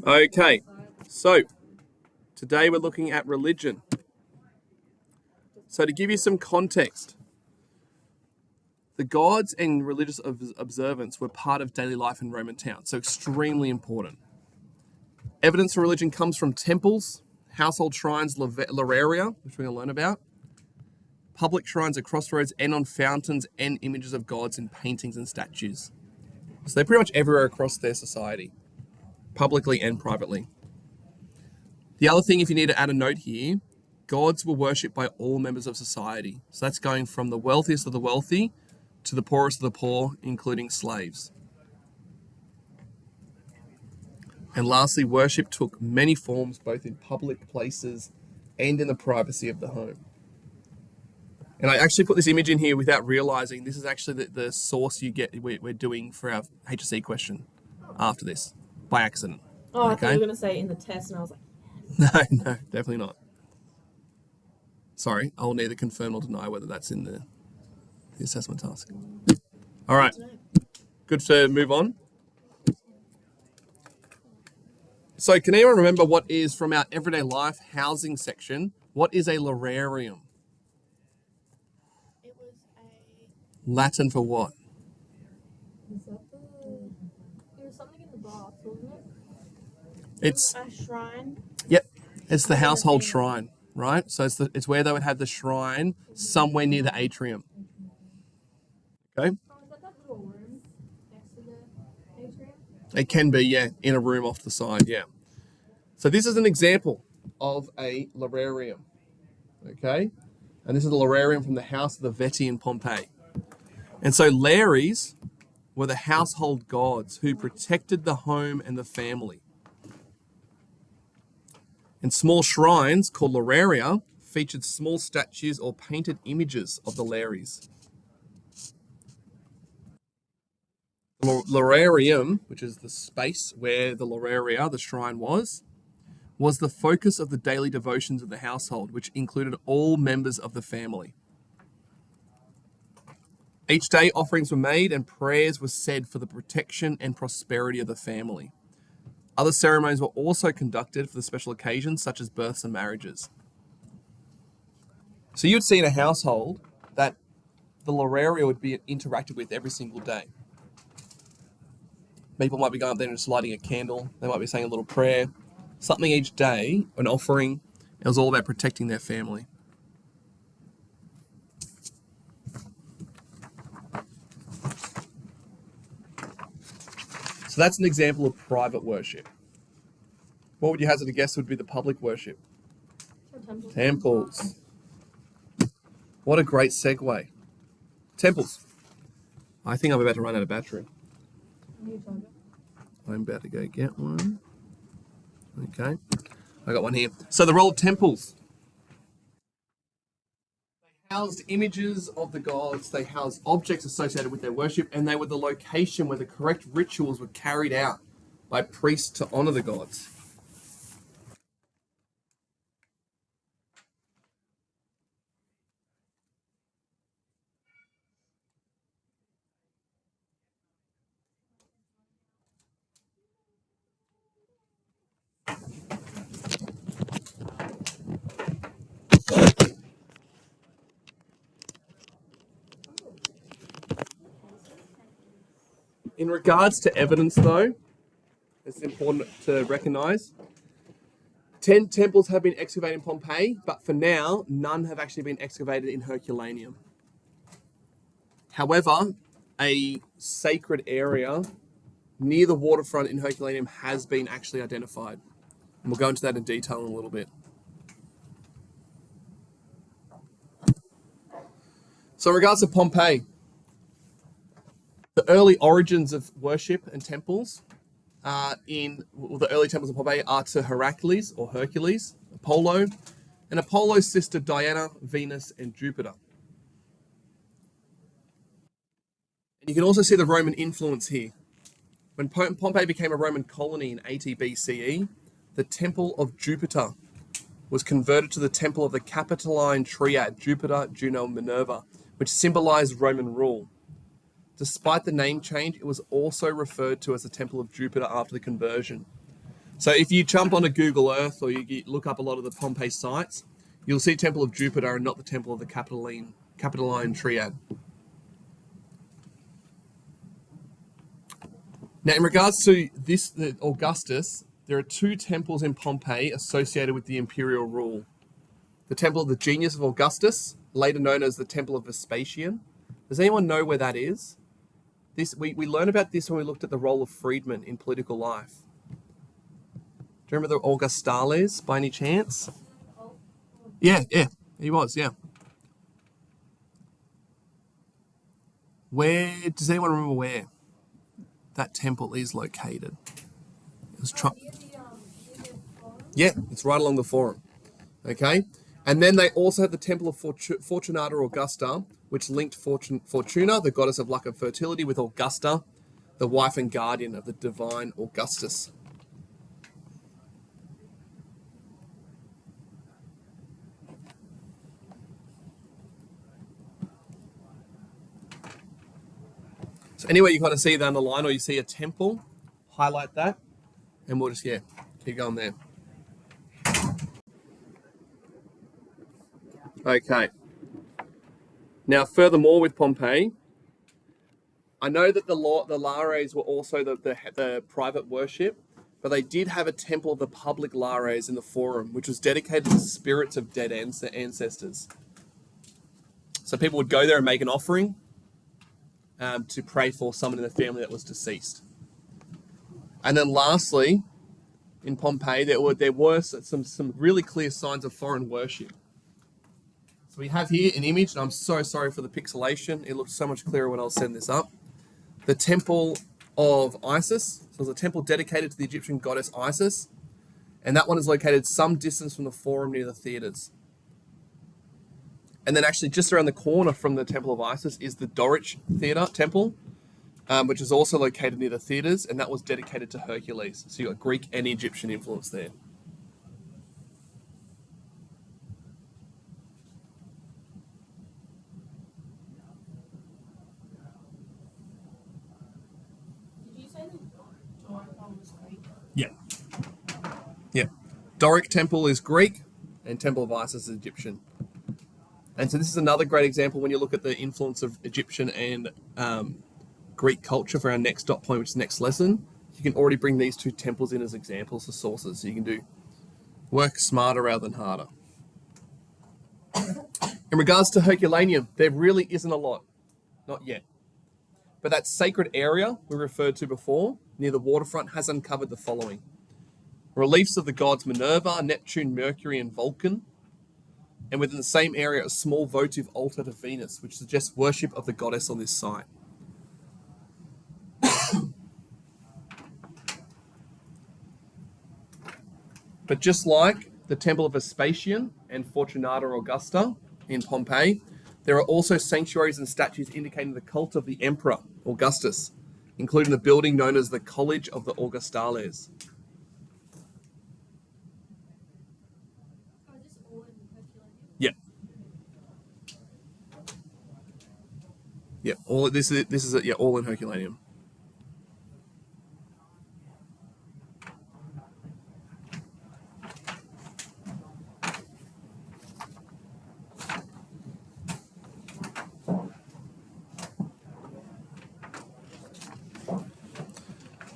Okay, so today we're looking at religion. So to give you some context, the gods and religious observance were part of daily life in Roman towns, so extremely important. Evidence for religion comes from temples, household shrines, lararia, which we're going to learn about, public shrines at crossroads, and on fountains and images of gods in paintings and statues. So they're pretty much everywhere across their society, publicly and privately. The other thing, if you need to add a note here, gods were worshipped by all members of society. So that's going from the wealthiest of the wealthy to the poorest of the poor, including slaves. And lastly, worship took many forms, both in public places and in the privacy of the home. And I actually put this image in here without realizing this is actually the source we're doing for our HSC question after this, by accident. Oh, I thought you were going to say in the test, and I was like, No, definitely not. Sorry, I'll neither confirm nor deny whether that's in the assessment task. All right, good to move on. So can anyone remember what is, from our everyday life housing section, what is a lararium? it was Latin for what? it was something in the bath, wasn't it? It's A shrine. Yep, it's the household shrine, right? So it's where they would have the shrine somewhere near the atrium. Okay, Oh, is that little room next to the atrium? it can be, yeah, in a room off the side, yeah. So this is an example of a lararium, okay? And this is a lararium from the house of the Veti in Pompeii. And so lares were the household gods who protected the home and the family. And small shrines called lararia featured small statues or painted images of the lares. The lararium, which is the space where the lararia, the shrine was the focus of the daily devotions of the household, which included all members of the family. Each day, offerings were made and prayers were said for the protection and prosperity of the family. Other ceremonies were also conducted for the special occasions, such as births and marriages. So you'd see in a household that the lararia would be interacted with every single day. People might be going up there and just lighting a candle. They might be saying a little prayer. Something each day, an offering. It was all about protecting their family. So that's an example of private worship. What would you hazard a guess would be the public worship? Temples. What a great segue. Temples. I think I'm about to run out of battery. I'm about to go get one. Okay. I got one here. So the role of temples. They housed images of the gods, they housed objects associated with their worship, and they were the location where the correct rituals were carried out by priests to honor the gods. In regards to evidence, though, it's important to recognize 10 temples have been excavated in Pompeii, but for now, none have actually been excavated in Herculaneum. However, a sacred area near the waterfront in Herculaneum has been actually identified. And we'll go into that in detail in a little bit. So in regards to Pompeii, the early origins of worship and temples the early temples of Pompeii are to Heracles or Hercules, Apollo, and Apollo's sister Diana, Venus, and Jupiter. And you can also see the Roman influence here. When Pompeii became a Roman colony in 80 BCE, the Temple of Jupiter was converted to the Temple of the Capitoline Triad, Jupiter, Juno, Minerva, which symbolized Roman rule. Despite the name change, it was also referred to as the Temple of Jupiter after the conversion. So if you jump onto Google Earth or you look up a lot of the Pompeii sites, you'll see Temple of Jupiter and not the Temple of the Capitoline Triad. Now, in regards to the Augustus, there are two temples in Pompeii associated with the imperial rule. The Temple of the Genius of Augustus, later known as the Temple of Vespasian. Does anyone know where that is? We learned about this when we looked at the role of freedmen in political life. Do you remember the Augustales by any chance? Yeah, he was, yeah. Does anyone remember where that temple is located? It was yeah, it's right along the Forum. Okay, and then they also had the Temple of Fortunata Augusta, which linked Fortuna, the goddess of luck and fertility, with Augusta, the wife and guardian of the divine Augustus. So anyway, you kind of see it on the line, or you see a temple, highlight that, and we'll just, keep going there. Okay. Now, furthermore, with Pompeii, I know that the Lares were also the private worship, but they did have a temple of the public Lares in the Forum, which was dedicated to the spirits of dead ancestors. So people would go there and make an offering to pray for someone in the family that was deceased. And then lastly, in Pompeii, there were some really clear signs of foreign worship. So we have here an image, and I'm so sorry for the pixelation. It looks so much clearer when I'll send this up. The Temple of Isis. So it was a temple dedicated to the Egyptian goddess Isis. And that one is located some distance from the Forum near the theatres. And then actually just around the corner from the Temple of Isis is the Doric Theatre Temple, which is also located near the theatres, and that was dedicated to Hercules. So you've got Greek and Egyptian influence there. Did you say the Doric one was Greek? Yeah. Yeah. Doric Temple is Greek, and Temple of Isis is Egyptian. And so this is another great example when you look at the influence of Egyptian and Greek culture for our next dot point, which is next lesson. You can already bring these two temples in as examples or sources. So you can do work smarter rather than harder. In regards to Herculaneum, there really isn't a lot. Not yet. But that sacred area we referred to before, near the waterfront, has uncovered the following. Reliefs of the gods Minerva, Neptune, Mercury, and Vulcan. And within the same area, a small votive altar to Venus, which suggests worship of the goddess on this site. But just like the Temple of Vespasian and Fortunata Augusta in Pompeii, there are also sanctuaries and statues indicating the cult of the Emperor Augustus, including the building known as the College of the Augustales. Oh, is this all in Herculaneum? Yeah. Yeah, all in Herculaneum.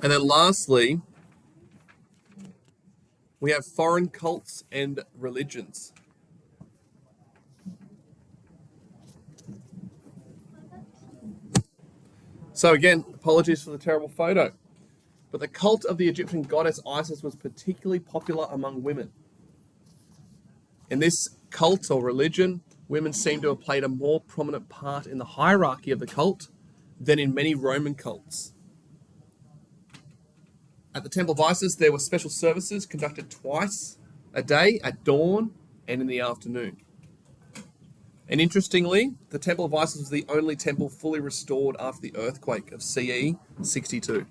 And then lastly, we have foreign cults and religions. So again, apologies for the terrible photo. But the cult of the Egyptian goddess Isis was particularly popular among women. In this cult or religion, women seem to have played a more prominent part in the hierarchy of the cult than in many Roman cults. At the Temple of Isis, there were special services conducted twice a day, at dawn and in the afternoon. And interestingly, the Temple of Isis was the only temple fully restored after the earthquake of CE 62.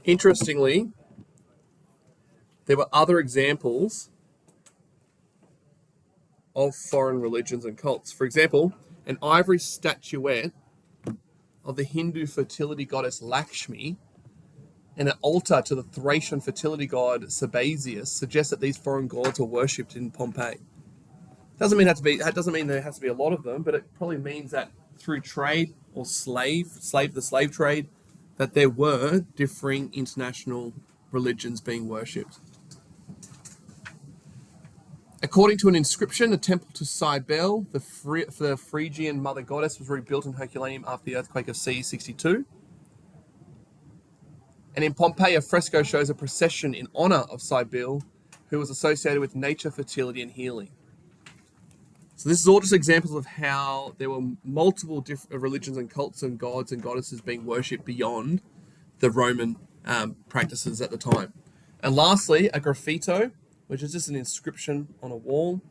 Interestingly, there were other examples of foreign religions and cults. For example, an ivory statuette of the Hindu fertility goddess Lakshmi and an altar to the Thracian fertility god Sabazius suggests that these foreign gods were worshipped in Pompeii. That doesn't mean there has to be a lot of them, but it probably means that through trade or the slave trade, that there were differing international religions being worshipped. According to an inscription, the temple to Cybele, the Phrygian mother goddess, was rebuilt in Herculaneum after the earthquake of CE 62. And in Pompeii, a fresco shows a procession in honor of Cybele, who was associated with nature, fertility, and healing. So this is all just examples of how there were multiple different religions and cults and gods and goddesses being worshipped beyond the Roman practices at the time. And lastly, a graffito, which is just an inscription on a wall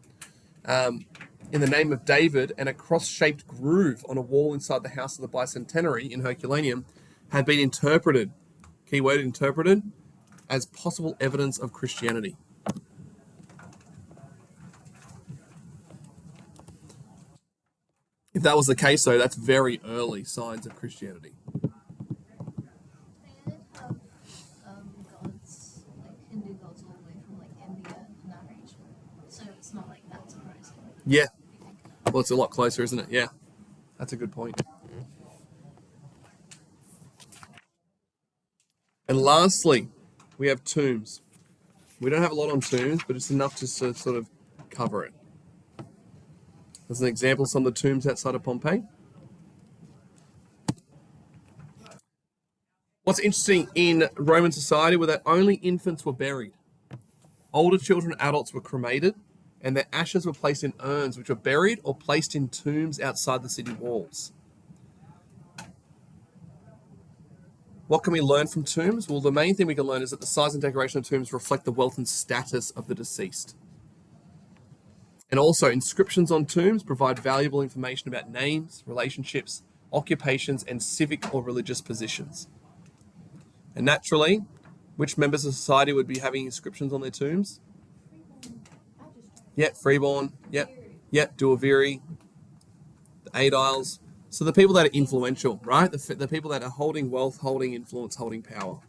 in the name of David, and a cross-shaped groove on a wall inside the house of the Bicentenary in Herculaneum had been interpreted, keyword interpreted, as possible evidence of Christianity. If that was the case, though, that's very early signs of Christianity. They did have gods, like Hindu gods, all the way from like India and that region. So it's not like that surprising. Yeah. Well, it's a lot closer, isn't it? Yeah. That's a good point. And lastly, we have tombs. We don't have a lot on tombs, but it's enough to sort of cover it. As an example, some of the tombs outside of Pompeii. What's interesting in Roman society were that only infants were buried. Older children and adults were cremated, and their ashes were placed in urns, which were buried or placed in tombs outside the city walls. What can we learn from tombs? Well, the main thing we can learn is that the size and decoration of tombs reflect the wealth and status of the deceased. And also, inscriptions on tombs provide valuable information about names, relationships, occupations, and civic or religious positions. And naturally, which members of society would be having inscriptions on their tombs? Yep, freeborn. Yep, duoviri, the aediles. So the people that are influential, right? The people that are holding wealth, holding influence, holding power.